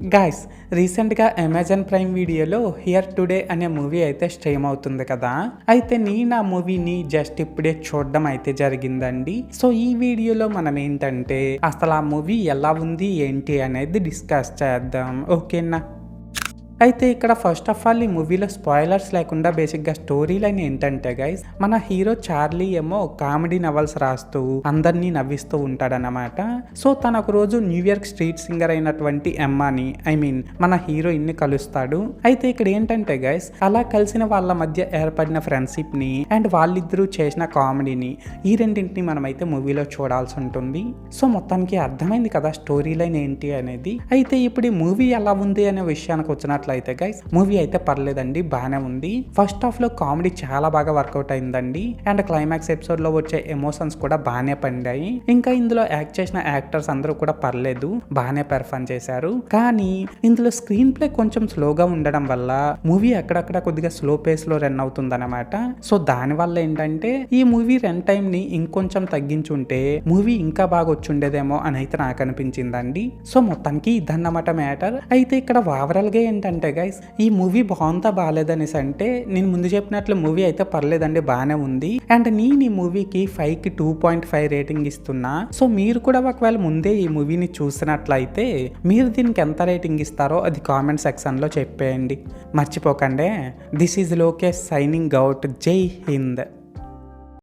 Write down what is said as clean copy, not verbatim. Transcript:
Guys, రీసెంట్గా Amazon prime వీడియోలో here today అనే మూవీ అయితే స్ట్రీమ్ అవుతుంది కదా. అయితే నేను ఆ మూవీని జస్ట్ ఇప్పుడే చూడడం అయితే జరిగిందండి. సో ఈ వీడియోలో మనం ఏంటంటే అసలు ఆ మూవీ ఎలా ఉంది ఏంటి అనేది డిస్కస్ చేద్దాం, ఓకేనా. అయితే ఇక్కడ ఫస్ట్ ఆఫ్ ఆల్ ఈ మూవీలో స్పాయిలర్స్ లేకుండా బేసిక్గా స్టోరీ లైన్ ఏంటంటే గైస్, మన హీరో చార్లీ ఏమో కామెడీ నవల్స్ రాస్తూ అందరినీ నవ్విస్తూ ఉంటాడనమాట. సో తను ఒక రోజు న్యూయార్క్ స్ట్రీట్ సింగర్ అయినటువంటి ఎమ్మాని మన హీరోయిన్ ని కలుస్తాడు. అయితే ఇక్కడ ఏంటంటే గైస్, అలా కలిసిన వాళ్ళ మధ్య ఏర్పడిన ఫ్రెండ్షిప్ ని అండ్ వాళ్ళిద్దరూ చేసిన కామెడీని, ఈ రెండింటిని మనమైతే మూవీలో చూడాల్సి ఉంటుంది. సో మొత్తానికి అర్థమైంది కదా స్టోరీ లైన్ ఏంటి అనేది. అయితే ఇప్పుడు ఈ మూవీ ఎలా ఉంది అనే విషయానికి వచ్చినట్లు అయితే గైస్, మూవీ అయితే పర్లేదండి, బాగానే ఉంది. ఫస్ట్ హాఫ్ లో కామెడీ చాలా బాగా వర్కౌట్ అయిందండి. అండ్ క్లైమాక్స్ ఎపిసోడ్ లో వచ్చే ఎమోషన్స్ కూడా బాగానే పండాయి. ఇంకా ఇందులో యాక్ట్ చేసిన యాక్టర్స్ అందరూ కూడా పర్లేదు, బాగానే పెర్ఫార్మ్ చేశారు. కానీ ఇందులో స్క్రీన్ ప్లే కొంచెం స్లోగా ఉండడం వల్ల మూవీ అక్కడక్కడ కొద్దిగా స్లో పేస్ లో రన్ అవుతుంది అనమాట. సో దాని వల్ల ఏంటంటే ఈ మూవీ రన్ టైం ని ఇంకొంచెం తగ్గించుంటే మూవీ ఇంకా బాగా వచ్చుండేదేమో అని అయితే నాకు అనిపించిందండి. సో మొత్తానికి ఇదన్నమాట మ్యాటర్. అయితే ఇక్కడ ఓవరాల్ గా ఏంటంటే గైస్, ఈ మూవీ బాగుందా బాగాలేదనేసి అంటే నేను ముందు చెప్పినట్లు మూవీ అయితే పర్లేదండి, బాగానే ఉంది. అండ్ నేను ఈ మూవీకి 5కి 2.5 రేటింగ్ ఇస్తున్నా. సో మీరు కూడా ఒకవేళ ముందే ఈ మూవీని చూసినట్లయితే మీరు దీనికి ఎంత రేటింగ్ ఇస్తారో అది కామెంట్ సెక్షన్ లో చెప్పేయండి, మర్చిపోకండి. This is Lokesh signing out. జై హింద్.